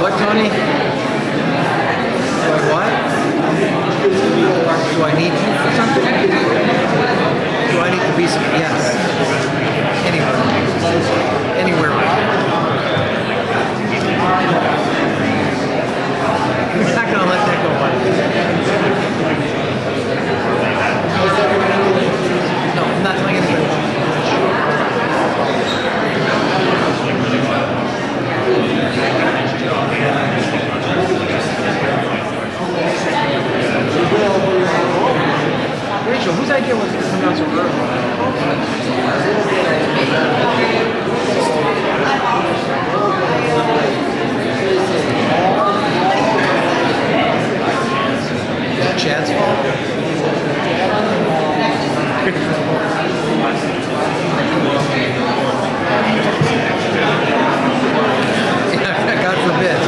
What, Tony? What? Do I need you for something? Do I need to be some? Yes. Anywhere. Anywhere. We're not gonna let that go, buddy. No, I'm not telling anybody. Rachel, whose idea was it to come out so early? Is it Chad's fault? Yeah, God forbid.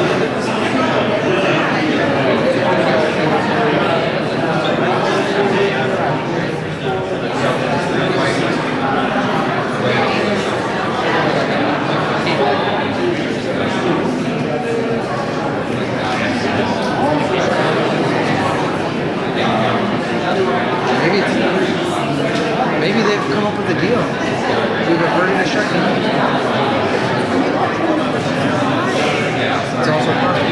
Maybe they've come up with a deal. We've averted a shutdown. It's also possible.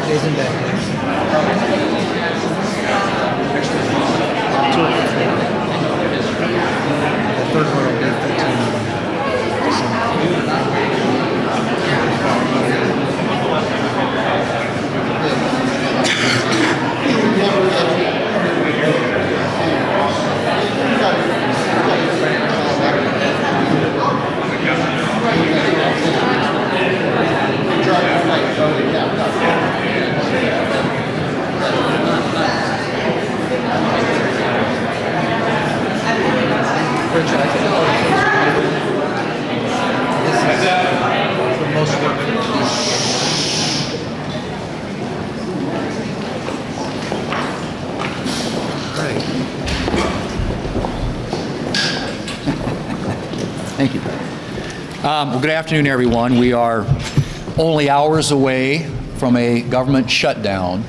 Days and bad days. The third one will be 15 Thank you. Well, good afternoon, everyone. We are only hours away from a government shutdown,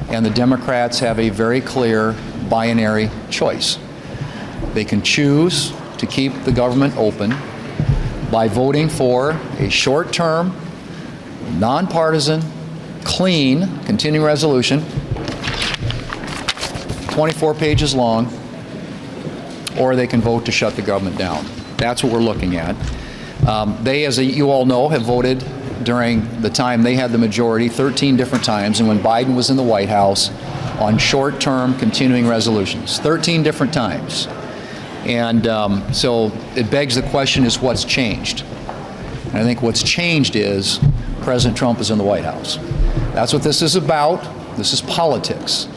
and the Democrats have a very clear binary choice. They can choose to keep the government open by voting for a short-term, nonpartisan, clean, continuing resolution, 24 pages long, or they can vote to shut the government down. That's what we're looking at. They, as you all know, have voted during the time they had the majority 13 different times, and when Biden was in the White House, on short-term continuing resolutions, 13 different times. And so it begs the question is what's changed? And I think what's changed is President Trump is in the White House. That's what this is about. This is politics.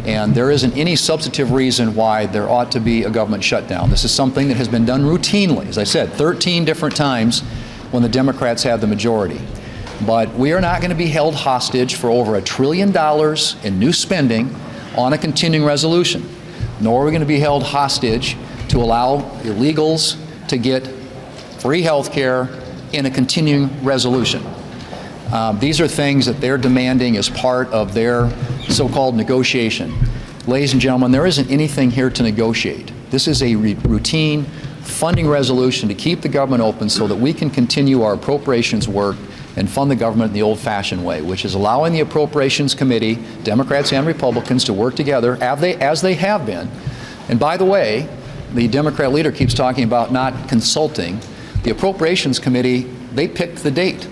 And there isn't any substantive reason why there ought to be a government shutdown. This is something that has been done routinely, as I said, 13 different times when the Democrats had the majority. But we are not going to be held hostage for over $1 trillion in new spending on a continuing resolution, nor are we going to be held hostage to allow illegals to get free health care in a continuing resolution. These are things that they're demanding as part of their so-called negotiation. Ladies and gentlemen, there isn't anything here to negotiate. This is a routine funding resolution to keep the government open so that we can continue our appropriations work and fund the government in the old-fashioned way, which is allowing the Appropriations Committee, Democrats and Republicans, to work together as they have been. And by the way, the Democrat leader keeps talking about not consulting. The Appropriations Committee, they picked the date.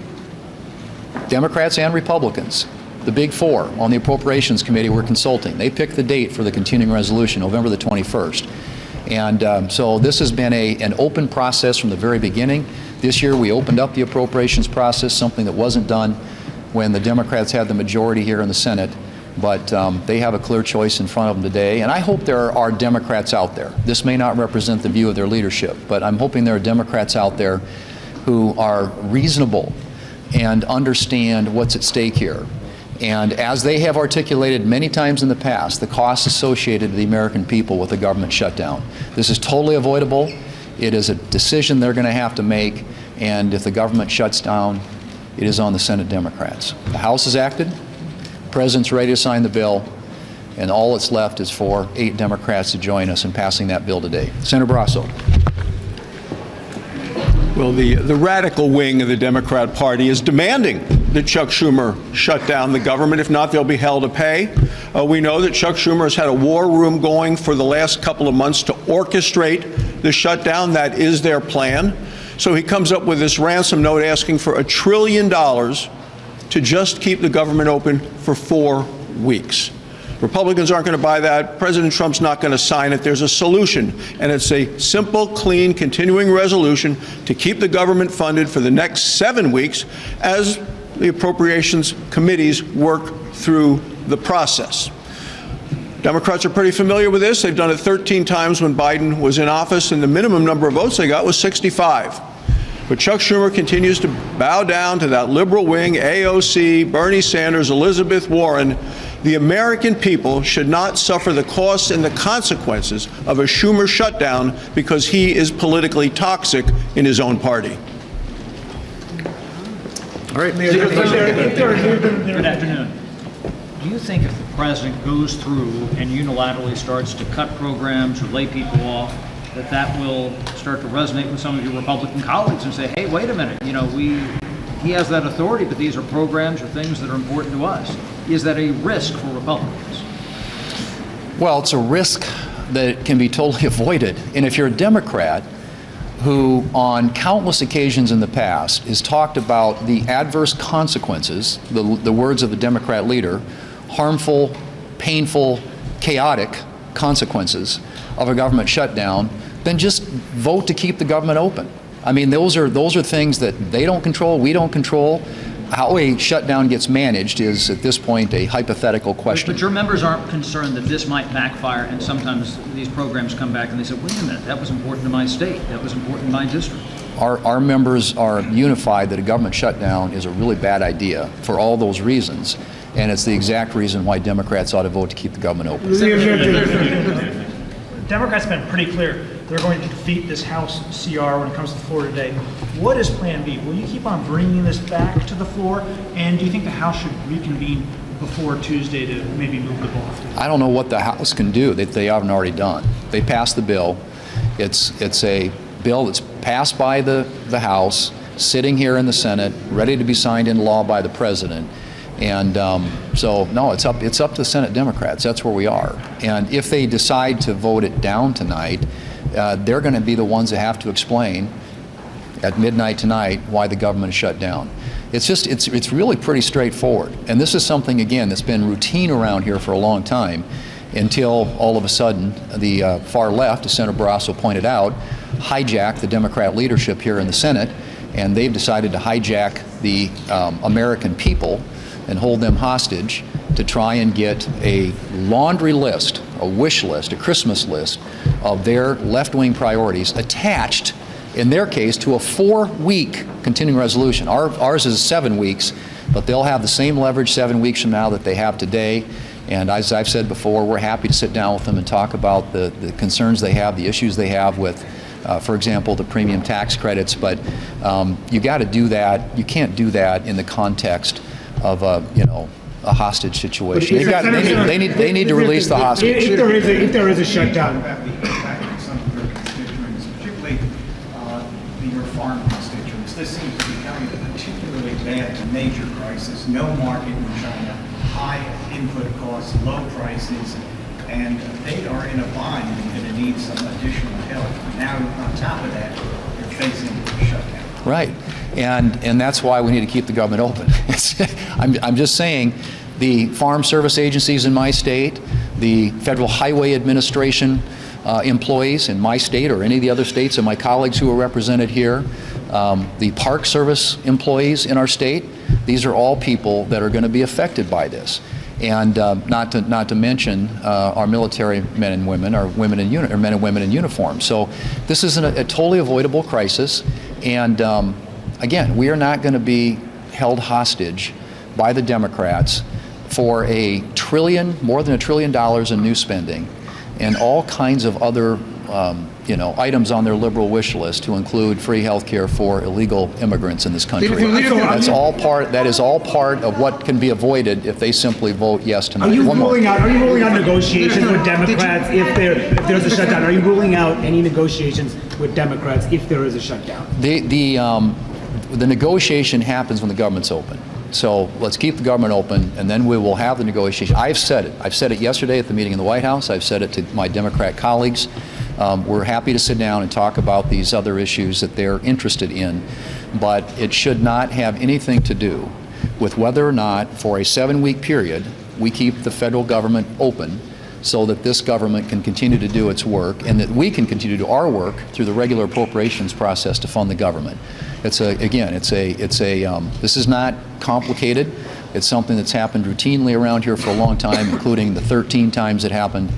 Democrats and Republicans, the big four on the Appropriations Committee, were consulting. They picked the date for the continuing resolution, November the 21st. And so this has been an open process from the very beginning. This year we opened up the appropriations process, something that wasn't done when the Democrats had the majority here in the Senate. But they have a clear choice in front of them today. And I hope there are Democrats out there. This may not represent the view of their leadership, but I'm hoping there are Democrats out there who are reasonable and understand what's at stake here. And as they have articulated many times in the past, the costs associated to the American people with the government shutdown. This is totally avoidable. It is a decision they're going to have to make, and if the government shuts down, it is on the Senate Democrats. The House has acted, the President's ready to sign the bill, and all that's left is for 8 Democrats to join us in passing that bill today. Senator Barrasso. Well, the radical wing of the Democrat Party is demanding that Chuck Schumer shut down the government. If not, they'll be held to pay. We know that Chuck Schumer has had a war room going for the last couple of months to orchestrate the shutdown. That is their plan. So he comes up with this ransom note asking for $1 trillion to just keep the government open for 4 weeks. Republicans aren't going to buy that. President Trump's not going to sign it. There's a solution, and it's a simple, clean, continuing resolution to keep the government funded for the next 7 weeks as the appropriations committees work through the process. Democrats are pretty familiar with this. They've done it 13 times when Biden was in office, and the minimum number of votes they got was 65. But Chuck Schumer continues to bow down to that liberal wing, AOC, Bernie Sanders, Elizabeth Warren. The American people should not suffer the costs and the consequences of a Schumer shutdown because he is politically toxic in his own party. All right, Mayor. Good afternoon. Do you think if the president goes through and unilaterally starts to cut programs or lay people off, that will start to resonate with some of your Republican colleagues and say, hey, wait a minute, you know, he has that authority, but these are programs or things that are important to us. Is that a risk for Republicans? Well, it's a risk that can be totally avoided. And if you're a Democrat who on countless occasions in the past has talked about the adverse consequences, the words of the Democrat leader, harmful, painful, chaotic consequences of a government shutdown, then just vote to keep the government open. I mean, those are things that they don't control, we don't control. How a shutdown gets managed is, at this point, a hypothetical question. But your members aren't concerned that this might backfire, and sometimes these programs come back and they say, wait a minute, that was important to my state, that was important to my district. Our members are unified that a government shutdown is a really bad idea for all those reasons, and it's the exact reason why Democrats ought to vote to keep the government open. Democrats have been pretty clear they're going to defeat this House CR when it comes to the floor today. What is Plan B? Will you keep on bringing this back to the floor? And do you think the House should reconvene before Tuesday to maybe move the ball? I don't know what the House can do that they haven't already done. They passed the bill. It's a bill that's passed by the House, sitting here in the Senate, ready to be signed into law by the President. And so, no, it's up to the Senate Democrats. That's where we are. And if they decide to vote it down tonight, they're going to be the ones that have to explain at midnight tonight why the government is shut down. It's really pretty straightforward. And this is something, again, that's been routine around here for a long time until all of a sudden the far left, as Senator Barrasso pointed out, hijacked the Democrat leadership here in the Senate, and they've decided to hijack the American people and hold them hostage to try and get a laundry list, a wish list, a Christmas list of their left-wing priorities attached, in their case, to a 4-week continuing resolution. Ours is 7 weeks, but they'll have the same leverage 7 weeks from now that they have today. And as I've said before, we're happy to sit down with them and talk about the concerns they have, the issues they have with, for example, the premium tax credits. But you got to do that. You can't do that in the context of a hostage situation. They need to release the hostage. If there is a shutdown. About the impact on some of your constituents, particularly your farm constituents. This seems to be becoming a particularly bad to major crisis. No market in China, high input costs, low prices, and they are in a bind and going to need some additional help. Now, on top of that, they're facing a shutdown. Right, and that's why we need to keep the government open. I'm just saying, the farm service agencies in my state, the Federal Highway Administration employees in my state or any of the other states, and my colleagues who are represented here, the Park Service employees in our state, these are all people that are going to be affected by this. And not to mention our military men and women, or men and women in uniform. So this is a totally avoidable crisis. And again, we are not going to be held hostage by the Democrats for more than $1 trillion in new spending and all kinds of other items on their liberal wish list, to include free health care for illegal immigrants in this country. That is all part of what can be avoided if they simply vote yes tonight. Are you ruling out negotiations with Democrats if there's a shutdown? Are you ruling out any negotiations with Democrats if there is a shutdown? The negotiation happens when the government's open. So let's keep the government open, and then we will have the negotiation. I've said it. I've said it yesterday at the meeting in the White House. I've said it to my Democrat colleagues. We're happy to sit down and talk about these other issues that they're interested in, but it should not have anything to do with whether or not, for a 7-week period, we keep the federal government open so that this government can continue to do its work, and that we can continue to do our work through the regular appropriations process to fund the government. This is not complicated. It's something that's happened routinely around here for a long time, including the 13 times it happened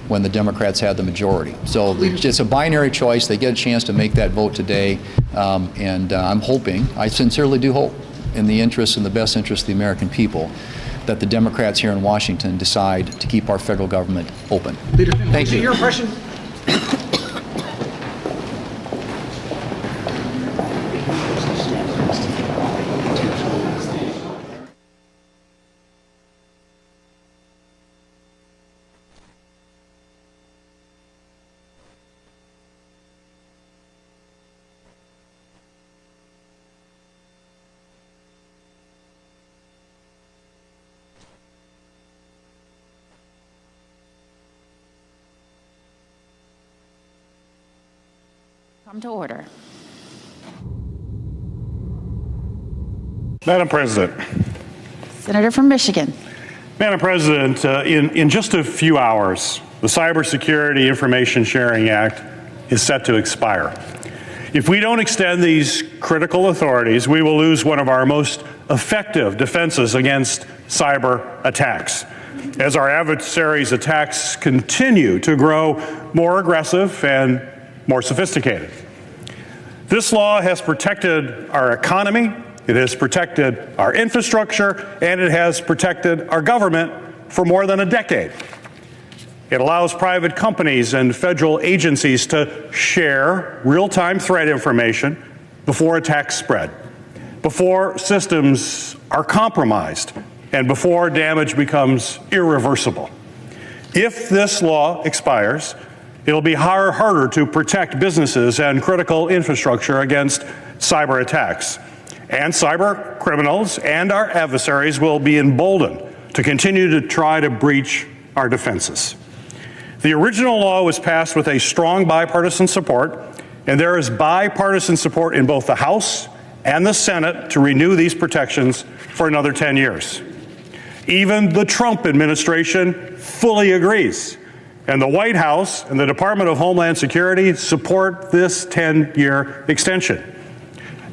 when the Democrats had the majority. So it's a binary choice. They get a chance to make that vote today, and I'm hoping, I sincerely do hope, in the best interest of the American people, that the Democrats here in Washington decide to keep our federal government open. Thank you. Your impression? Come to order. Madam President. Senator from Michigan. Madam President, in just a few hours, the Cybersecurity Information Sharing Act is set to expire. If we don't extend these critical authorities, we will lose one of our most effective defenses against cyber attacks. As our adversaries' attacks continue to grow more aggressive and more sophisticated. This law has protected our economy, it has protected our infrastructure, and it has protected our government for more than a decade. It allows private companies and federal agencies to share real-time threat information before attacks spread, before systems are compromised, and before damage becomes irreversible. If this law expires, It'll be harder to protect businesses and critical infrastructure against cyber attacks. And cyber criminals and our adversaries will be emboldened to continue to try to breach our defenses. The original law was passed with a strong bipartisan support, and there is bipartisan support in both the House and the Senate to renew these protections for another 10 years. Even the Trump administration fully agrees, and the White House and the Department of Homeland Security support this 10-year extension.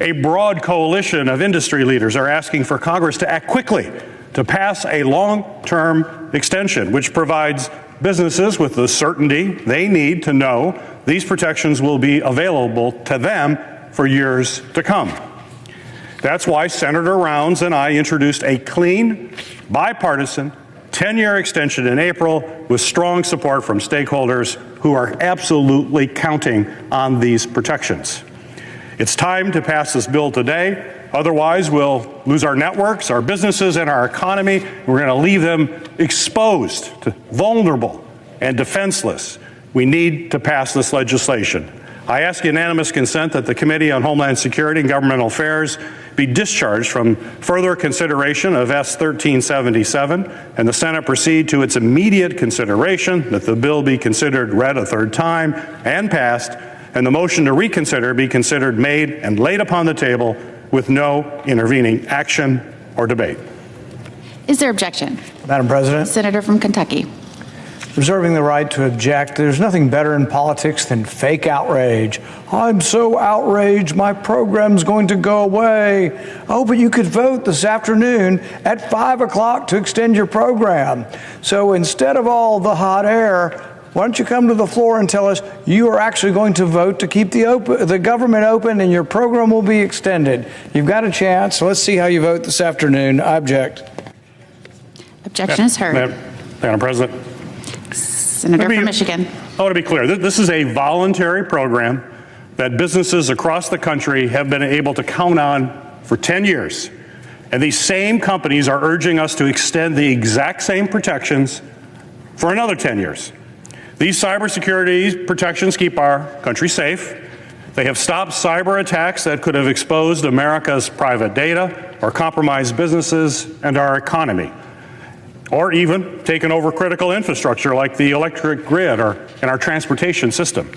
A broad coalition of industry leaders are asking for Congress to act quickly to pass a long-term extension, which provides businesses with the certainty they need to know these protections will be available to them for years to come. That's why Senator Rounds and I introduced a clean, bipartisan, 10-year extension in April with strong support from stakeholders who are absolutely counting on these protections. It's time to pass this bill today. Otherwise, we'll lose our networks, our businesses, and our economy. We're going to leave them exposed, to vulnerable and defenseless. We need to pass this legislation. I ask unanimous consent that the Committee on Homeland Security and Governmental Affairs be discharged from further consideration of S. 1377, and the Senate proceed to its immediate consideration, that the bill be considered read a third time and passed, and the motion to reconsider be considered made and laid upon the table with no intervening action or debate. Is there objection? Madam President, Senator from Kentucky. reserving the right to object. There's nothing better in politics than fake outrage. I'm so outraged, my program's going to go away. Oh, but you could vote this afternoon at 5 o'clock to extend your program. So instead of all the hot air, why don't you come to the floor and tell us you are actually going to vote to keep the government open and your program will be extended? You've got a chance. So let's see how you vote this afternoon. I object. Objection is heard. Madam President. Senator from Michigan. I want to be clear. This is a voluntary program that businesses across the country have been able to count on for 10 years. And these same companies are urging us to extend the exact same protections for another 10 years. These cybersecurity protections keep our country safe. They have stopped cyber attacks that could have exposed America's private data or compromised businesses and our economy, or even taken over critical infrastructure like the electric grid or in our transportation system.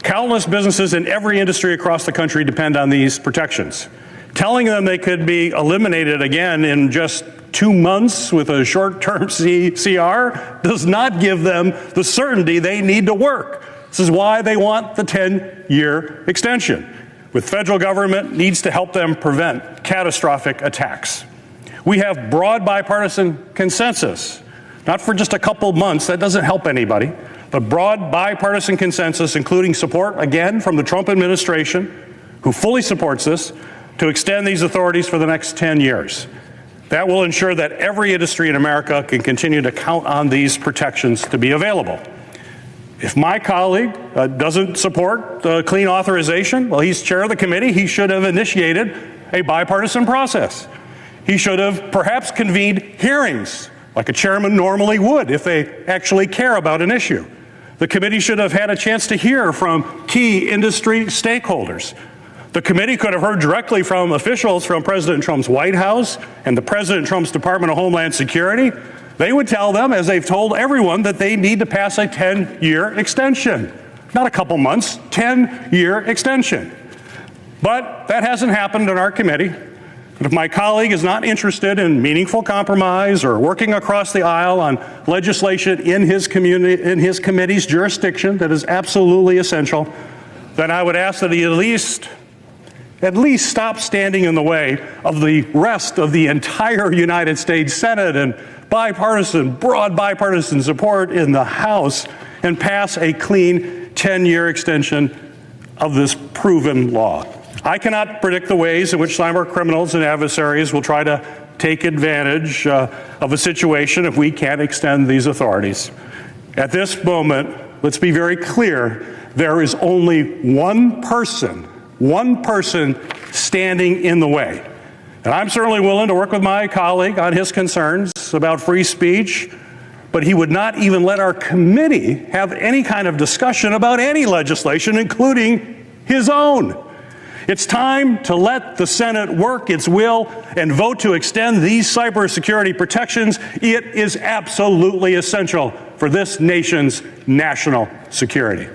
Countless businesses in every industry across the country depend on these protections. Telling them they could be eliminated again in just 2 months with a short-term CR does not give them the certainty they need to work. This is why they want the 10-year extension. The federal government needs to help them prevent catastrophic attacks. We have broad bipartisan consensus, not for just a couple months, that doesn't help anybody, but broad bipartisan consensus, including support, again, from the Trump administration, who fully supports this, to extend these authorities for the next 10 years. That will ensure that every industry in America can continue to count on these protections to be available. If my colleague doesn't support clean authorization, well, he's chair of the committee, he should have initiated a bipartisan process. He should have perhaps convened hearings, like a chairman normally would if they actually care about an issue. The committee should have had a chance to hear from key industry stakeholders. The committee could have heard directly from officials from President Trump's White House and the President Trump's Department of Homeland Security. They would tell them, as they've told everyone, that they need to pass a 10-year extension. Not a couple months, 10-year extension. But that hasn't happened in our committee. But if my colleague is not interested in meaningful compromise or working across the aisle on legislation in his committee's jurisdiction that is absolutely essential, then I would ask that he at least stop standing in the way of the rest of the entire United States Senate and broad bipartisan support in the House and pass a clean 10-year extension of this proven law. I cannot predict the ways in which cyber criminals and adversaries will try to take advantage of a situation if we can't extend these authorities. At this moment, let's be very clear, there is only one person standing in the way. And I'm certainly willing to work with my colleague on his concerns about free speech, but he would not even let our committee have any kind of discussion about any legislation, including his own. It's time to let the Senate work its will and vote to extend these cybersecurity protections. It is absolutely essential for this nation's national security.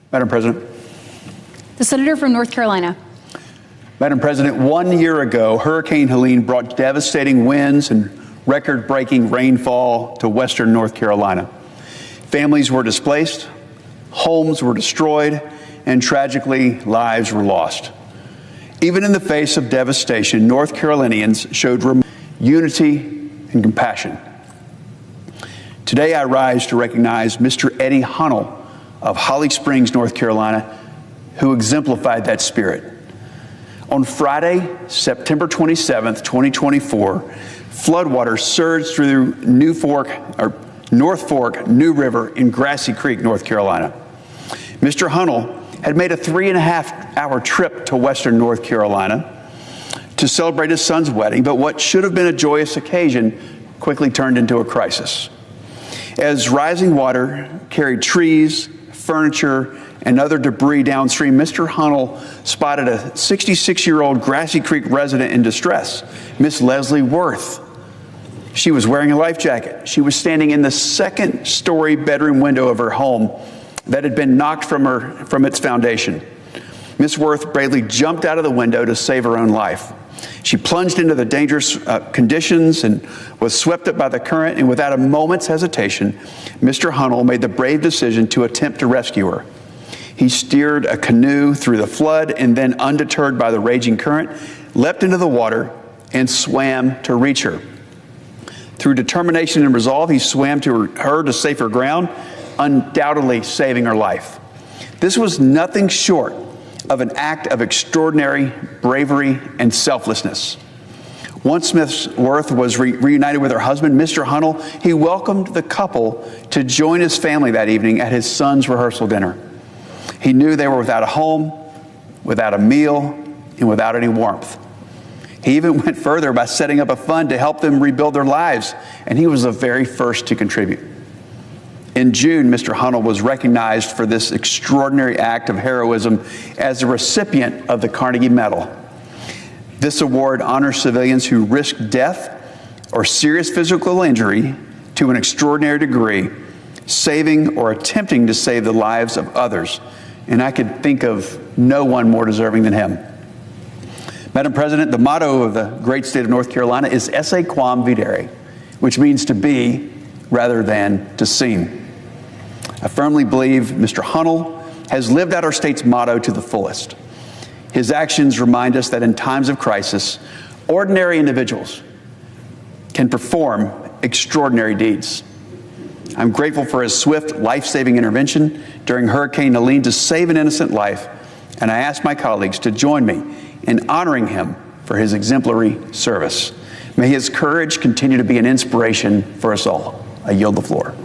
Madam President. The Senator from North Carolina. Madam President, 1 year ago, Hurricane Helene brought devastating winds and record-breaking rainfall to western North Carolina. Families were displaced, homes were destroyed, and tragically, lives were lost. Even in the face of devastation, North Carolinians showed unity and compassion. Today, I rise to recognize Mr. Eddie Hunnell of Holly Springs, North Carolina, who exemplified that spirit. On Friday, September 27th, 2024, floodwaters surged through North Fork, New River, in Grassy Creek, North Carolina. Mr. Hunnell had made a 3.5-hour trip to western North Carolina to celebrate his son's wedding, but what should have been a joyous occasion quickly turned into a crisis. As rising water carried trees, furniture, and other debris downstream, Mr. Hunnell spotted a 66-year-old Grassy Creek resident in distress, Miss Leslie Worth. She was wearing a life jacket. She was standing in the second-story bedroom window of her home that had been knocked from its foundation. Miss Worth bravely jumped out of the window to save her own life. She plunged into the dangerous conditions and was swept up by the current, and without a moment's hesitation, Mr. Hunnell made the brave decision to attempt to rescue her. He steered a canoe through the flood and then, undeterred by the raging current, leapt into the water and swam to reach her. Through determination and resolve, he swam to her to safer ground, undoubtedly saving her life. This was nothing short of an act of extraordinary bravery and selflessness. Once Miss Worth was reunited with her husband, Mr. Hunnell, he welcomed the couple to join his family that evening at his son's rehearsal dinner. He knew they were without a home, without a meal, and without any warmth. He even went further by setting up a fund to help them rebuild their lives, and he was the very first to contribute. In June, Mr. Hunnell was recognized for this extraordinary act of heroism as the recipient of the Carnegie Medal. This award honors civilians who risk death or serious physical injury to an extraordinary degree, saving or attempting to save the lives of others. And I could think of no one more deserving than him. Madam President, the motto of the great state of North Carolina is esse quam videre, which means to be rather than to seem. I firmly believe Mr. Hunnell has lived out our state's motto to the fullest. His actions remind us that in times of crisis, ordinary individuals can perform extraordinary deeds. I'm grateful for his swift, life-saving intervention during Hurricane Helene to save an innocent life, and I ask my colleagues to join me in honoring him for his exemplary service. May his courage continue to be an inspiration for us all. I yield the floor.